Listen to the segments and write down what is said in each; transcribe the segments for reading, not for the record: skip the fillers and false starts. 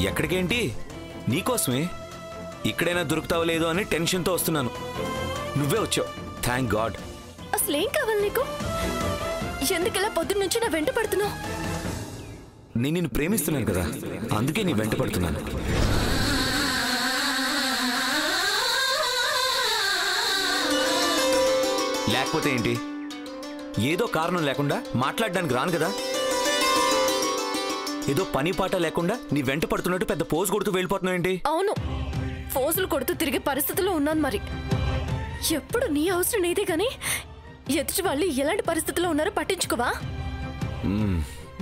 ఎక్కడికేంటి? నీకోసమే. ఇక్కడైనా దొరుకుతావో లేదో అని టెన్షన్తో వస్తున్నాను. నువ్వే వచ్చావు. Thank God. అసలేం కావాలి నీకు? ఎందుకలా పొద్దున్న నుంచి నా వెంట పడుతున్నావు? నేను నిన్ను ప్రేమిస్తున్నాను కదా, అందుకే నీ వెంట పడుతున్నాను. లేకపోతే ఏంటి? ఏదో కారణం లేకుండా మాట్లాడడానికి రాను కదా. ఏదో పని పాట లేకుండా నీ వెంట పడుతున్నట్టు పెద్ద పోజు కొడుతూ వెళ్ళిపోతున్నావు ఏంటి? అవును, పోజులు కొడుతూ తిరిగే పరిస్థితిలో ఉన్నాను. మరి ఎప్పుడు నీ అవసరం నీదే గానీ ఎదుటి వాళ్ళు ఎలాంటి పరిస్థితిలో ఉన్నారో పట్టించుకోవా?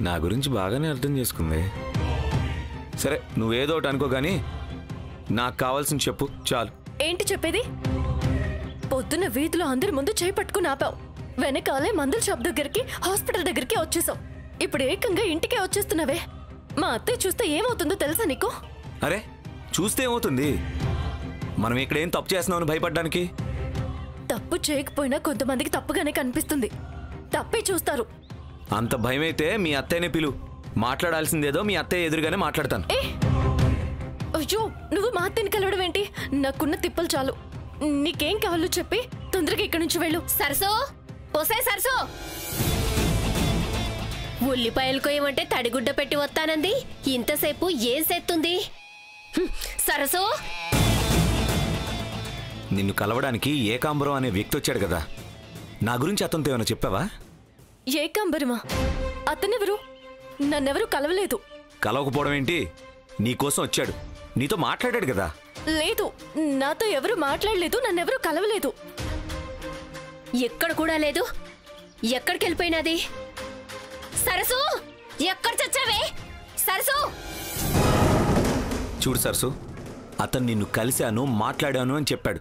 నా గురించి బాగానే అర్థం చేసుకుంది. సరే, నువ్వేదో ఒకటి అనుకో గానీ నాకు కావాల్సింది చెప్పు చాలు. ఏంటి చెప్పేది? పొద్దున్న వీధిలో అందరి ముందు చేయి పట్టుకుని ఆపావు. వెనకాలే మందుల షాప్ దగ్గరికి, హాస్పిటల్ దగ్గరికి వచ్చేసావు. ఇప్పుడు ఏకంగా ఇంటికే వచ్చేస్తున్నావే. మా అత్తయ్య చూస్తే ఏమవుతుందో తెలుసా నీకు? అరే, చూస్తే ఏమవుతుంది? మనం ఇక్కడేం తప్పు చేస్తున్నామని భయపడ్డానికి. తప్పు చేయకపోయినా కొంతమందికి తప్పుగానే కనిపిస్తుంది. తప్పే చూస్తారు. అంత భయమైతే మీ అత్తయ్యనే పిలు. మాట్లాడాల్సిందేదో మీ అత్తయ్య ఎదురుగానే మాట్లాడతాను. అయ్యో, నువ్వు మా అత్తయ్యని కలవడం ఏంటి? నాకున్న తిప్పలు చాలు. నీకేం కావాలో చెప్పి తొందరగా ఇక్కడి నుంచి వెళ్ళు. సరసో, ఒసే సరసో, ఉల్లిపాయలు కోయమంటే తడిగుడ్డ పెట్టి వస్తానంది. ఇంతసేపు ఏం చేస్తుంది? సరసో, నిన్ను కలవడానికి ఏకాంబరం అనే వ్యక్తి వచ్చాడు కదా, నా గురించి అతనితో ఏమైనా చెప్పావా? ఏకాంబరమా? అతనెవరు? నన్నెవరూ కలవలేదు. కలవకపోవడం ఏంటి? నీకోసం వచ్చాడు, నీతో మాట్లాడాడు కదా. లేదు, నాతో ఎవరు మాట్లాడలేదు, నన్నెవరూ కలవలేదు. ఎక్కడ కూడా లేదు. ఎక్కడికి వెళ్ళిపోయినది? సరసు, ఎక్కడ చచ్చావే? సరసు, చూడు సరసు, అతను నిన్ను కలిశాను, మాట్లాడాను అని చెప్పాడు.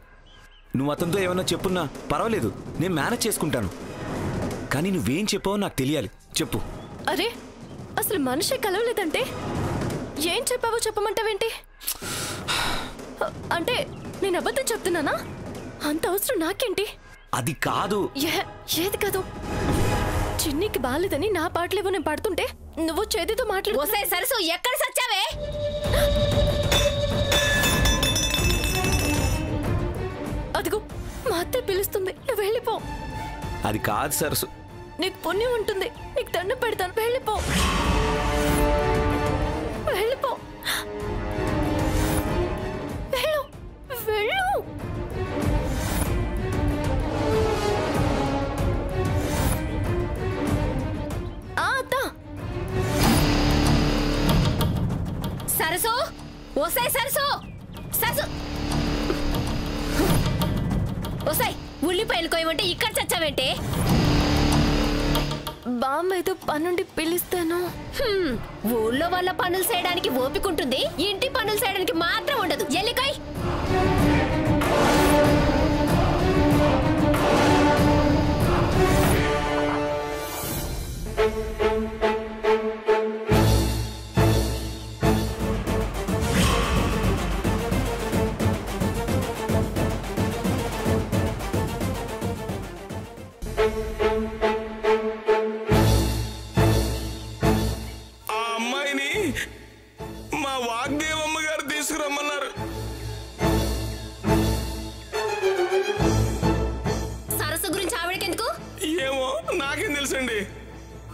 నువ్వు అతనితో ఏమన్నా చెప్పున్నా పర్వాలేదు, నేను మేనేజ్ చేసుకుంటాను. కానీ నువ్వేం చెప్పావో నాకు తెలియాలి, చెప్పు. అరే, అసలు మనిషి కలవలేదంటే ఏం చెప్పావో చెప్పమంటావేంటి? అంటే నేను అబద్ధం చెప్తున్నానా? అంత అవసరం నాకేంటి? అది కాదు. ఏది కాదు? చిన్నికి బాలేదని నా పాటలేవో నేను పాడుతుంటే నువ్వు చేతితో మాట్లాడు. ఒసే సరసు, ఎక్కడ సచ్చావే? అదిగో మా అత్తయ్య పిలుస్తుంది, నువ్వు వెళ్ళిపో. అది కాదు సరసు. నీకు పుణ్యం ఉంటుంది, నీకు దండం పెడతాను, వెళ్ళిపో. వెళ్ళిపో, వెళ్ళు, వెళ్ళు. సరసు, ఒసే సరసు, సరసు, ఒసే ఉల్లిపాయలు కోయమంటే ఇక్కడ చచ్చావేంటే? బామ్మ ఏదో పనుండి పిలుస్తాను. ఊళ్ళో వాళ్ళ పనులు చేయడానికి ఓపికంటుంది, ఇంటి పనులు చేయడానికి మాత్రం ఉండదు. ఎల్లికాయ్.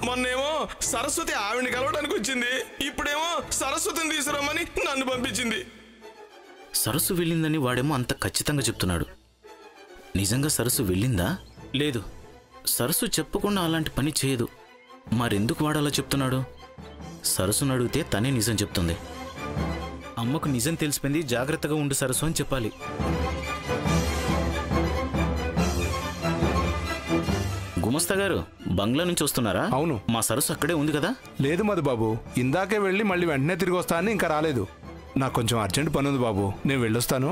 మొన్నేమో సరస్వతి ఆవిడ్ని కలవడానికి వచ్చింది, ఇప్పుడేమో సరస్వతిని తీసుకురమ్మని నన్ను పంపించింది. సరస్సు వెళ్ళిందని వాడేమో అంత ఖచ్చితంగా చెప్తున్నాడు. నిజంగా సరస్సు వెళ్ళిందా? లేదు, సరస్సు చెప్పకుండా అలాంటి పని చేయదు. మరెందుకు వాడు అలా చెప్తున్నాడు? సరస్సును అడిగితే తనే నిజం చెప్తుంది. అమ్మకు నిజం తెలిసిపోయింది, జాగ్రత్తగా ఉండు సరస్సు అని చెప్పాలి. గుమస్తా గారు బంగ్లా నుంచి వస్తున్నారా? అవును. మా సరస్సు అక్కడే ఉంది కదా? లేదు మధుబాబు, ఇందాకే వెళ్ళి మళ్ళీ వెంటనే తిరిగి వస్తానని ఇంకా రాలేదు. నాకు కొంచెం అర్జెంట్ పని ఉంది బాబు, నేను వెళ్ళొస్తాను.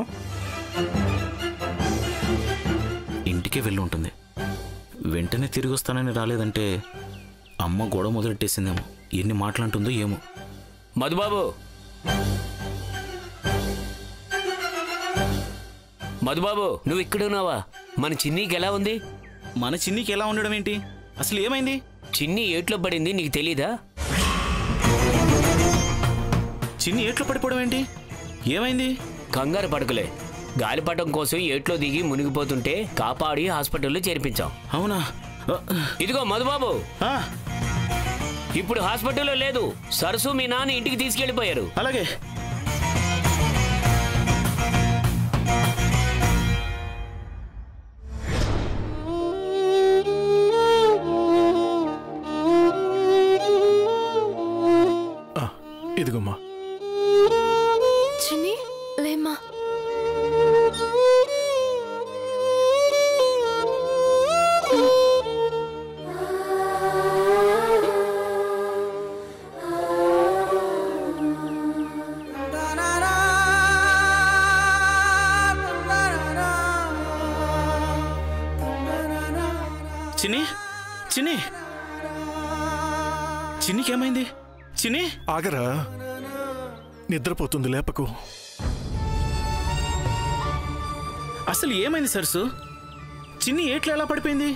ఇంటికే వెళ్ళి ఉంటుంది. వెంటనే తిరిగి వస్తానని రాలేదంటే అమ్మ గొడవ మొదలెట్టేసిందేమో. ఎన్ని మాటలంటుందో ఏమో. మధుబాబు, మధుబాబు, నువ్వు ఇక్కడున్నావా? మన చిన్నీకి ఎలా ఉంది? మన చిన్నీకి ఎలా ఉండడం ఏంటి? అసలు ఏమైంది? చిన్ని ఏట్లో పడింది, నీకు తెలీదా? చిన్ని ఏట్లో పడిపోవడం ఏంటి? ఏమైంది? కంగారు పడకలే, గాలిపటం కోసం ఏట్లో దిగి మునిగిపోతుంటే కాపాడి హాస్పిటల్లో చేర్పించాం. అవునా? ఇదిగో మధుబాబు, ఆ, ఇప్పుడు హాస్పిటల్లో లేదు. సరసు మీ నాన్న ఇంటికి తీసుకెళ్లిపోయారు. అలాగే. ఇదిగోమ్మా. చిన్ని లేమ్మా. చిన్ని, చిన్ని, చిన్నికి ఏమైంది? చిన్ని ఆగరా, నిద్రపోతుంది, లేపకు. అసలు ఏమైంది సరసు? చిన్ని ఏట్లో ఎలా పడిపోయింది?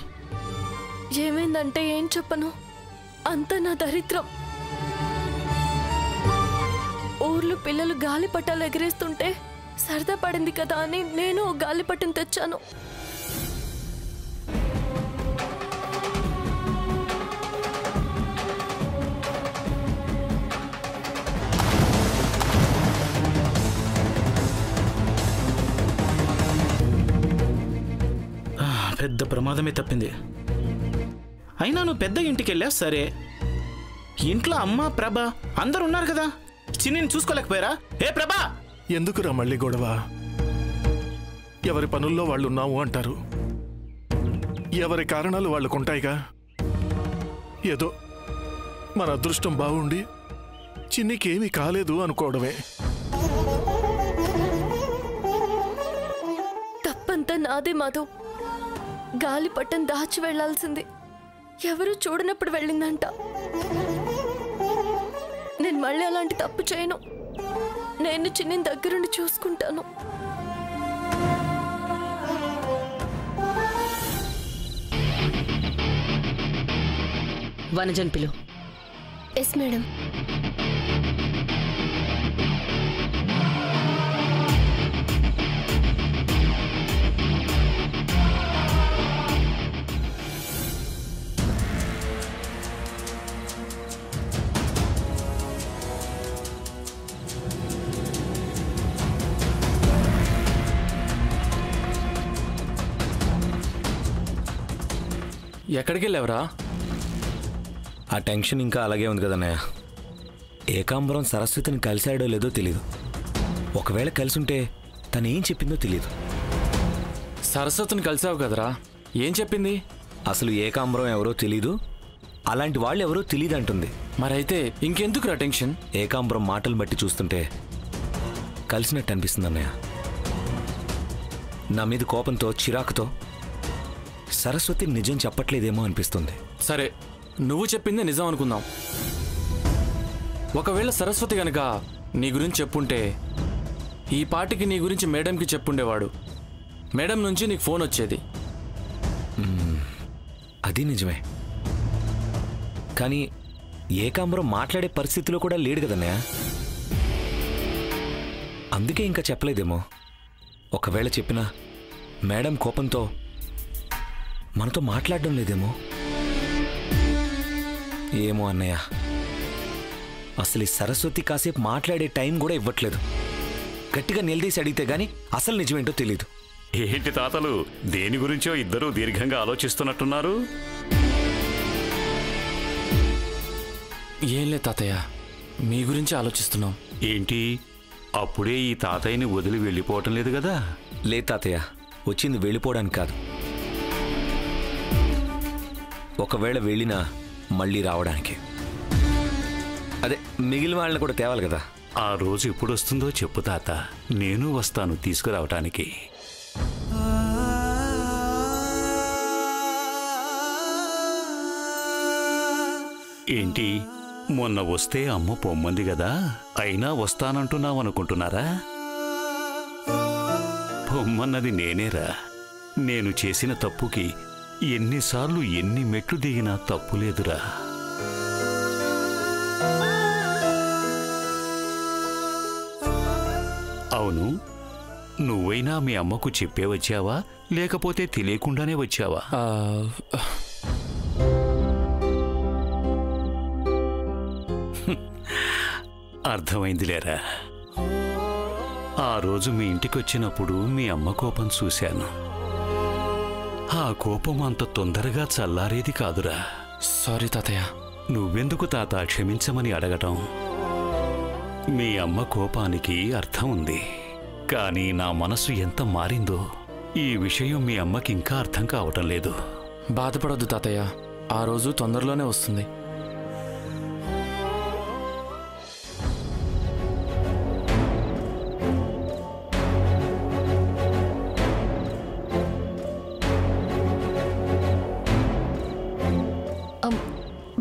ఏమైందంటే ఏం చెప్పను, అంత నా దరిద్రం. ఊర్లో పిల్లలు గాలిపటాలు ఎగరేస్తుంటే సరదా పడింది కదా అని నేను గాలిపటం తెచ్చాను. పెద్ద ప్రమాదమే తప్పింది. అయినా నువ్వు పెద్ద ఇంటికి వెళ్ళావు సరే, ఇంట్లో అమ్మ ప్రభ అందరు ఉన్నారు కదా, చిన్నిని చూసుకోలేకపోయారా? ఏ ప్రభా! ఎందుకురా మళ్ళీ గొడవ? ఎవరి పనుల్లో వాళ్ళు ఉన్నాము అంటారు, ఎవరి కారణాలు వాళ్ళకుంటాయిగా. ఏదో మన అదృష్టం బాగుండి చిన్నికేమీ కాలేదు అనుకోవడమే. తప్పంతా నాదే మాధవ్. గాలిపటం దాచి వెళ్లాల్సింది ఎవరు చూడనప్పుడు వెళ్ళిందంట. నేను మళ్ళీ అలాంటి తప్పు చేయను. నేను చిన్ని దగ్గరుండి చూసుకుంటాను. వనజన్ పిలు. Yes madam. ఎక్కడికి వెళ్ళావురా? ఆ టెన్షన్ ఇంకా అలాగే ఉంది కదన్నయ్య. ఏకాంబరం సరస్వతిని కలిశాడో లేదో తెలీదు. ఒకవేళ కలిసుంటే తను ఏం చెప్పిందో తెలీదు. సరస్వతిని కలిసావు కదరా, ఏం చెప్పింది? అసలు ఏకాంబరం ఎవరో తెలీదు, అలాంటి వాళ్ళు ఎవరో తెలీదు అంటుంది. మరైతే ఇంకెందుకురా టెన్షన్? ఏకాంబరం మాటలు బట్టి చూస్తుంటే కలిసినట్టు అనిపిస్తుంది అన్నయ్య. నా మీద కోపంతో చిరాకుతో సరస్వతి నిజం చెప్పట్లేదేమో అనిపిస్తుంది. సరే, నువ్వు చెప్పిందే నిజం అనుకుందాం. ఒకవేళ సరస్వతి గనక నీ గురించి చెప్పుంటే ఈ పాటికి నీ గురించి మేడంకి చెప్పుండేవాడు. మేడం నుంచి నీకు ఫోన్ వచ్చేది. అది నిజమే, కానీ ఏకాంబరం మాట్లాడే పరిస్థితిలో కూడా లేడు కదన్నయ్య. అందుకే ఇంకా చెప్పలేదేమో. ఒకవేళ చెప్పినా మేడం కోపంతో మనతో మాట్లాడడం లేదేమో. ఏమో అన్నయ్య, అసలు ఈ సరస్వతి కాసేపు మాట్లాడే టైం కూడా ఇవ్వట్లేదు. గట్టిగా నిలదీసి అడిగితే గానీ అసలు నిజమేంటో తెలీదు. ఏంటి తాతలు, దేని గురించో ఇద్దరూ దీర్ఘంగా ఆలోచిస్తున్నట్టున్నారు? ఏం లేదు తాతయ్య, మీ గురించి ఆలోచిస్తున్నాం. ఏంటి, అప్పుడే ఈ తాతయ్యని వదిలి వెళ్ళిపోవటం లేదు కదా? లేదు తాతయ్య, వచ్చింది వెళ్ళిపోవడానికి కాదు. ఒకవేళ వెళ్ళినా మళ్ళీ రావడానికి. అదే మిగిలిన వాళ్ళని కూడా తేవాలి కదా. ఆ రోజు ఎప్పుడొస్తుందో చెప్పు తాత, నేను వస్తాను తీసుకురావటానికి. ఏంటి, మొన్న వస్తే అమ్మ పొమ్మంది కదా, అయినా వస్తానంటున్నావు అనుకుంటున్నారా? పొమ్మన్నది నేనేరా. నేను చేసిన తప్పుకి ఎన్నిసార్లు ఎన్ని మెట్లు దిగినా తప్పులేదురా. అవును, నువ్వైనా మీ అమ్మకు చెప్పే వచ్చావా లేకపోతే తెలియకుండానే వచ్చావా? అర్థమైందిలేరా. ఆ రోజు మీ ఇంటికొచ్చినప్పుడు మీ అమ్మ కోపం చూశాను. ఆ కోపం అంత తొందరగా చల్లారేది కాదురా. సారీ తాతయ్య. నువ్వెందుకు తాత క్షమించమని అడగటం? మీ అమ్మ కోపానికి అర్థం ఉంది, కానీ నా మనసు ఎంత మారిందో ఈ విషయం మీ అమ్మకి ఇంకా అర్థం కావటం లేదు. బాధపడొద్దు తాతయ్య, ఆ రోజు తొందరలోనే వస్తుంది.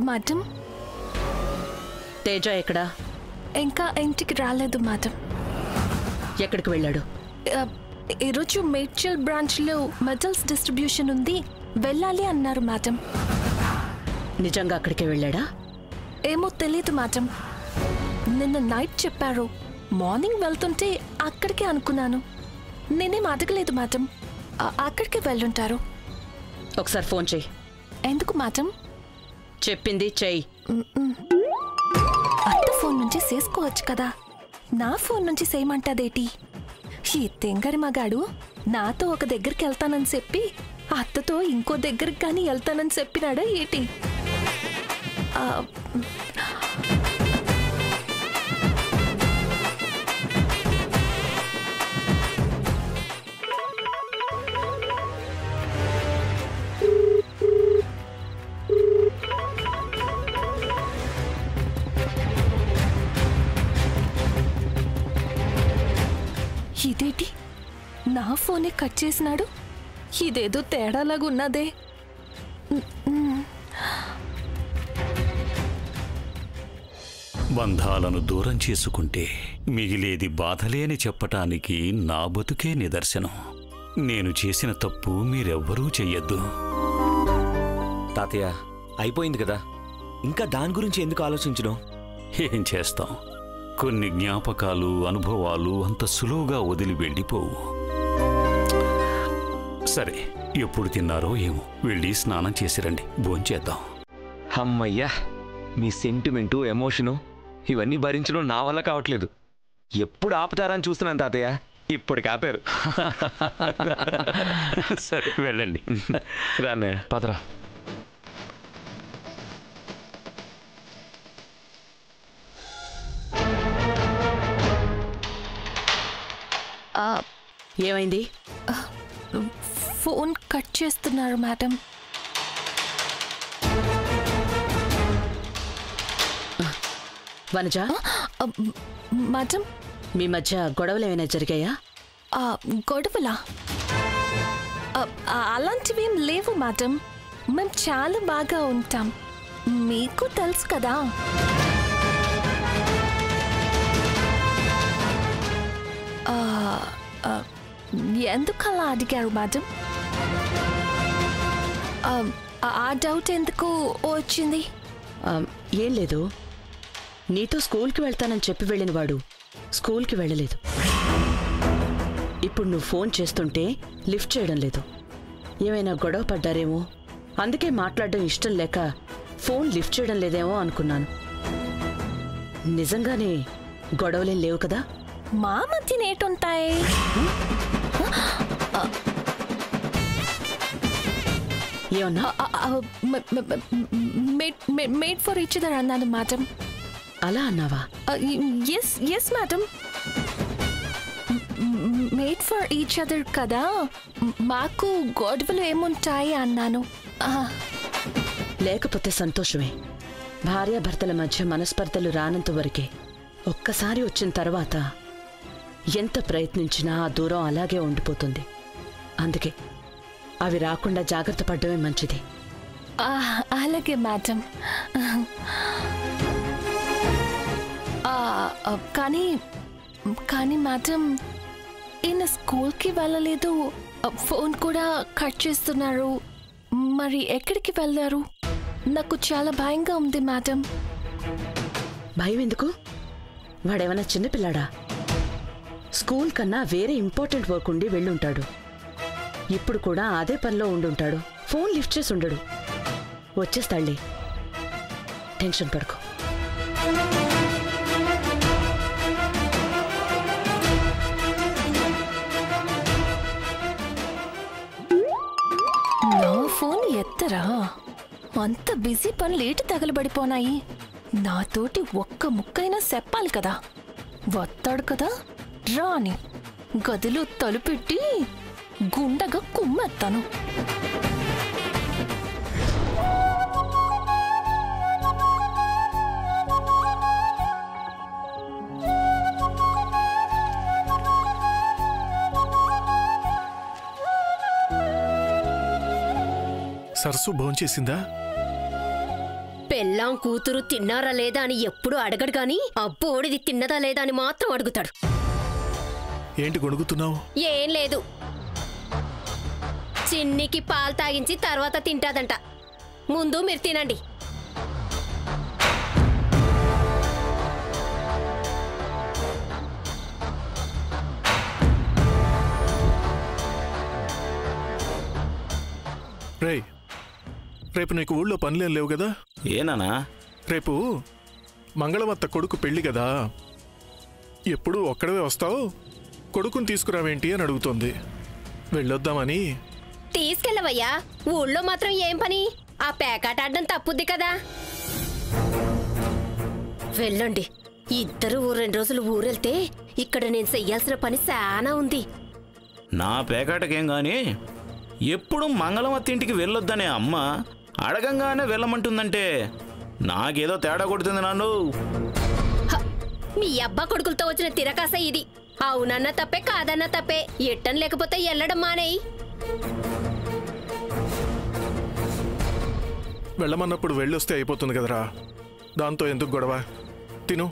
మేడం, తేజ ఎక్కడా? ఇంకా ఇంటికి రాలేదు మేడం. ఎక్కడికి వెళ్ళాడు? ఈరోజు మేడ్చల్ బ్రాంచ్లో మెటల్స్ డిస్ట్రిబ్యూషన్ ఉంది, వెళ్ళాలి అన్నారు మేడం. నిజంగా అక్కడికే వెళ్ళాడా? ఏమో తెలీదు మేడం. నిన్న నైట్ చెప్పారు. మార్నింగ్ వెళ్తుంటే అక్కడికే అనుకున్నాను. నేనేం అడగలేదు మేడం. అక్కడికే వెళ్ళుంటారు. ఒకసారి ఫోన్ చెయ్యి. ఎందుకు మేడం? చెప్పింది చెయ్యి. అత్త ఫోన్ నుంచి చేసుకోవచ్చు కదా, నా ఫోన్ నుంచి చేయమంటాదేటి? ఈ తెంగరి మగాడు నాతో ఒక దగ్గరికి వెళ్తానని చెప్పి అత్తతో ఇంకో దగ్గరికి కానీ వెళ్తానని చెప్పినాడా ఏటి? ఇదేటి, నా ఫోనే కట్ చేసినాడు? ఇదేదో తేడాలాగా ఉన్నదే. బంధాలను దూరం చేసుకుంటే మిగిలేది బాధలే అని చెప్పటానికి నా బతుకే నిదర్శనం. నేను చేసిన తప్పు మీరెవ్వరూ చెయ్యొద్దు. తాతయ్య, అయిపోయింది కదా, ఇంకా దాని గురించి ఎందుకు ఆలోచించడం? ఏం చేస్తాం, కొన్ని జ్ఞాపకాలు అనుభవాలు అంత సులువుగా వదిలి వెళ్ళిపోవు. సరే, ఎప్పుడు తిన్నారో ఏమో, వెళ్ళి స్నానం చేసిరండి, భోంచేద్దాం. అమ్మయ్యా, మీ సెంటిమెంటు ఎమోషను ఇవన్నీ భరించడం నా వల్ల కావట్లేదు. ఎప్పుడు ఆపుతారని చూస్తున్నాను తాతయ్య, ఇప్పటికి ఆపారు. సరే వెళ్ళండి. రానే పదరా. ఏమైంది? ఫోన్ కట్ చేస్తున్నారు మేడం. వనజ, మేడం, మీ మధ్య గొడవలు ఏమైనా జరిగాయా? గొడవలా? అలాంటివేం లేవు మేడం. మేము చాలా బాగా ఉంటాం, మీకు తెలుసు కదా. ఎందుకు అలా అడిగారు మేడం? ఆ డౌట్ ఎందుకు వచ్చింది? ఏం లేదు, నీతో స్కూల్కి వెళ్తానని చెప్పి వెళ్ళిన వాడు స్కూల్కి వెళ్ళలేదు. ఇప్పుడు నువ్వు ఫోన్ చేస్తుంటే లిఫ్ట్ చేయడం లేదు. ఏమైనా గొడవ పడ్డారేమో, అందుకే మాట్లాడడం ఇష్టం లేక ఫోన్ లిఫ్ట్ చేయడం లేదేమో అనుకున్నాను. నిజంగానే గొడవలేం లేవు కదా? మా మధ్య నేటుంటాయి. ఏమన్నా? మేడ్ ఫర్ ఈచ్ అదర్ అన్నాను మేడం. అలా అన్నావా? Yes madam, made for each other కదా, మాకు గొడవలు ఏముంటాయి అన్నాను. లేకపోతే సంతోషమే. భార్యాభర్తల మధ్య మనస్పర్ధలు రానంత వరకే. ఒక్కసారి వచ్చిన తర్వాత ఎంత ప్రయత్నించినా ఆ దూరం అలాగే ఉండిపోతుంది. అందుకే అవి రాకుండా జాగ్రత్త పడడమే మంచిది. అలాగే మేడం. కానీ కానీ మేడం, ఈయన స్కూల్కి వెళ్ళలేదు, ఫోన్ కూడా కట్ చేస్తున్నారు. మరి ఎక్కడికి వెళ్ళారు? నాకు చాలా భయంగా ఉంది మేడం. భయం ఎందుకు? వాడేమన్నా చిన్నపిల్లాడా? స్కూల్ కన్నా వేరే ఇంపార్టెంట్ వర్క్ ఉండి వెళ్ళుంటాడు. ఇప్పుడు కూడా అదే పనిలో ఉండుంటాడు. ఫోన్ లిఫ్ట్ చేసి ఉండడు. వచ్చేస్తాళ్ళే, టెన్షన్ పడుకో. నా ఫోన్ ఎత్తరా? అంత బిజీ పనులు ఏటి తగలబడిపోనాయి. నాతోటి ఒక్క ముక్కైనా చెప్పాలి కదా. వస్తాడు కదా రాని గదిలో తలుపెట్టి గుండగా కుమ్మెత్తాను. సరస్సు భోంచేసిందా? పెళ్ళాం కూతురు తిన్నారా లేదా అని ఎప్పుడు అడగడు గాని అబ్బోడిది తిన్నదా లేదా అని మాత్రం అడుగుతాడు. ఏంటి గొణుగుతున్నావు? ఏం లేదు, చిన్నికి పాలు తాగించి తర్వాత తింటాదంట. ముందు మీరు తినండి. రేయ్, రేపు నీకు ఊళ్ళో పనులేం లేవు కదా? ఏనానా? రేపు మంగళవత్త కొడుకు పెళ్లి కదా, ఎప్పుడు ఒక్కడవే వస్తావు, కొడుకుని తీసుకురావేంటి అని అడుగుతోంది. వెళ్ళొద్దామని. తీసుకెళ్ళవయ్యా, ఊళ్ళో మాత్రం ఏం పని? ఆ పేకాట ఆడడం తప్పుద్ది కదా. వెళ్ళండి ఇద్దరు 2 రోజులు ఊరెళ్తే ఇక్కడ నేను చెయ్యాల్సిన పని చాలా ఉంది. నా పేకాటకేం గాని ఎప్పుడు మంగళవత్త ఇంటికి వెళ్ళొద్దనే అమ్మ అడగంగానే వెళ్ళమంటుందంటే నాకేదో తేడా కొడుతుంది. నాన్ను మీ అబ్బా కొడుకులతో వచ్చిన తిరకాస ఇది. అవునన్నా తప్పే, కాదన్నా తప్పే. ఎట్టం లేకపోతే వెళ్ళడం మానేయి. వెళ్ళమన్నప్పుడు వెళ్ళొస్తే అయిపోతుంది కదరా, దాంతో ఎందుకు గొడవ? తిను.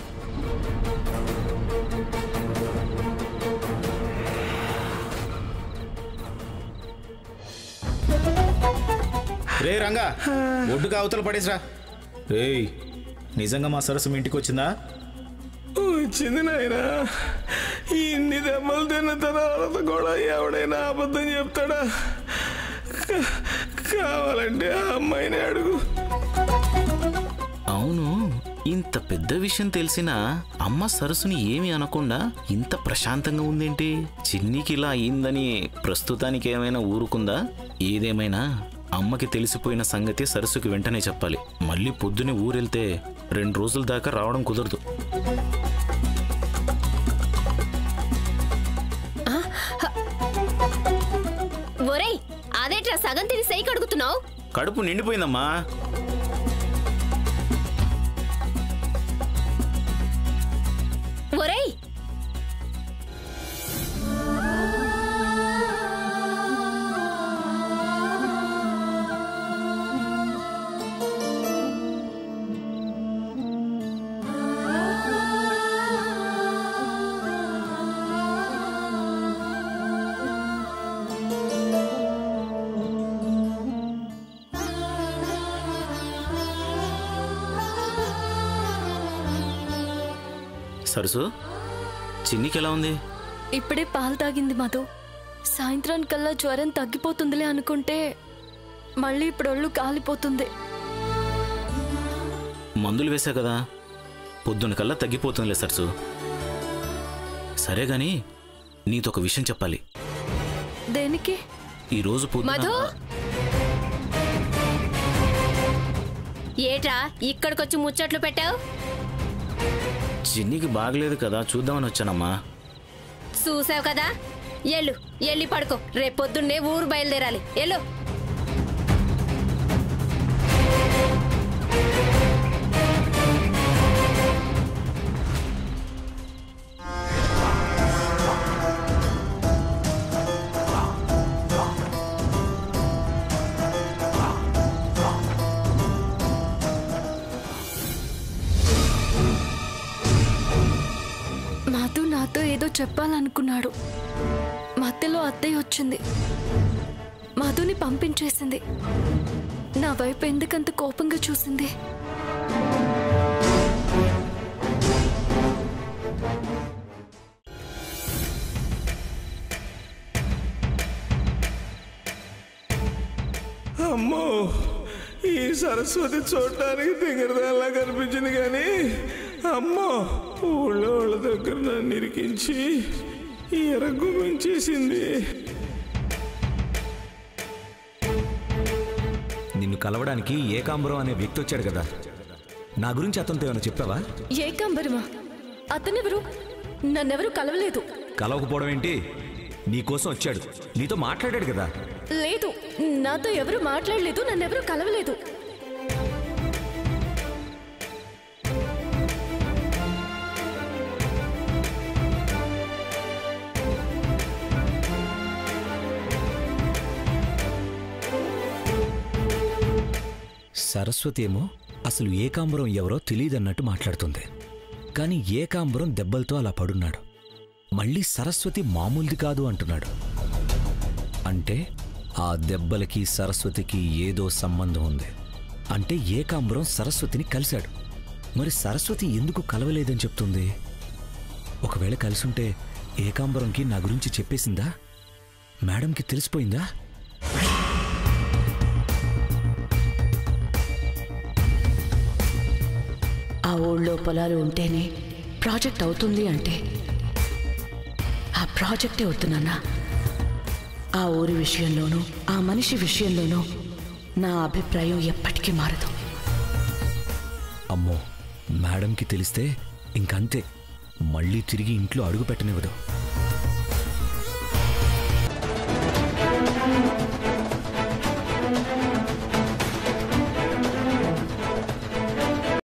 రే రంగా, ఒడ్డుగా అవతల పడేసిరా. రేయ్, నిజంగా మా సరస్సు మీ ఇంటికి వచ్చిందా? వచ్చింది నాయనా. ఇన్ని దెబ్బలు తిన్న తర్వాత కూడా ఎవడైనా అబద్ధం చెప్తాడా? కావాలంటే ఆ అమ్మాయిని అడుగు. అవును, ఇంత పెద్ద విషయం తెలిసినా అమ్మ సరస్సుని ఏమీ అనకుండా ఇంత ప్రశాంతంగా ఉందేంటి? చిన్నికి ఇలా అయిందని ప్రస్తుతానికి ఏమైనా ఊరుకుందా? ఏదేమైనా అమ్మకి తెలిసిపోయిన సంగతి సరస్సుకి వెంటనే చెప్పాలి. మళ్ళీ పొద్దునే ఊరెళ్తే 2 రోజుల దాకా రావడం కుదరదు. ఒరేయ్, అదేట్రా సగం తిని సై కడుగుతున్నావు? కడుపు నిండిపోయిందమ్మా. ఒరేయ్, సరసు, చిన్నికి ఎలా ఉంది? ఇప్పుడే పాలు తాగింది మధు. సాయంత్రానికల్లా జ్వరం తగ్గిపోతుందిలే అనుకుంటే మళ్ళీ ఇప్పుడు ఒళ్ళు కాలిపోతుంది. మందులు వేసా కదా, పొద్దున కల్లా తగ్గిపోతుందిలే సరసు. సరే గాని నీతో ఒక విషయం చెప్పాలి. దేనికి? ఈరోజు మధు, ఏట్రా ఇక్కడికొచ్చి ముచ్చట్లు పెట్టావు? చిన్నికి బాగలేదు కదా, చూద్దామని వచ్చానమ్మా. చూసావు కదా, ఎల్లి పడుకో. రేపొద్దున్నే ఊరు బయలుదేరాలి. ఎల్లు. మధు నాతో ఏదో చెప్పాలనుకున్నాడు. మధ్యలో అత్తయ్య వచ్చింది, మధుని పంపించేసింది. నా వైపు ఎందుకంత కోపంగా చూసింది? అమ్మో, ఈ సరస్వతి చూడటానికి తింగరదాల్లా కనిపించింది కానీ అమ్మో, ఊళ్ళో వాళ్ళ దగ్గర నన్ను ఇరికించి ఎరగుమించేసింది. నిన్ను కలవడానికి ఏకాంబరం అనే వ్యక్తి వచ్చాడు కదా, నా గురించి అతనితో ఏమైనా చెప్పావా? ఏకాంబరమా? అతనెవరు? నన్నెవరూ కలవలేదు. కలవకపోవడం ఏంటి? నీకోసం వచ్చాడు, నీతో మాట్లాడాడు కదా. లేదు, నాతో ఎవరు మాట్లాడలేదు, నన్నెవరూ కలవలేదు. సరస్వతి ఏమో అసలు ఏకాంబరం ఎవరో తెలియదన్నట్టు మాట్లాడుతుంది. కానీ ఏకాంబరం దెబ్బలతో అలా పడున్నాడు. మళ్ళీ సరస్వతి మామూలుది కాదు అంటున్నాడు. అంటే ఆ దెబ్బలకి సరస్వతికి ఏదో సంబంధం ఉంది. అంటే ఏకాంబరం సరస్వతిని కలిశాడు. మరి సరస్వతి ఎందుకు కలవలేదని చెప్తుంది? ఒకవేళ కలిసుంటే ఏకాంబరంకి నా గురించి చెప్పేసిందా? మేడంకి తెలిసిపోయిందా? ఆ ఊళ్ళో పొలాలు ఉంటేనే ప్రాజెక్ట్ అవుతుంది అంటే ఆ ప్రాజెక్టే వద్దునన్నా. ఆ ఊరి విషయంలోనూ ఆ మనిషి విషయంలోనూ నా అభిప్రాయం ఎప్పటికీ మారదు. అమ్మో, మేడంకి తెలిస్తే ఇంకంతే, మళ్ళీ తిరిగి ఇంట్లో అడుగు పెట్టనివ్వదు.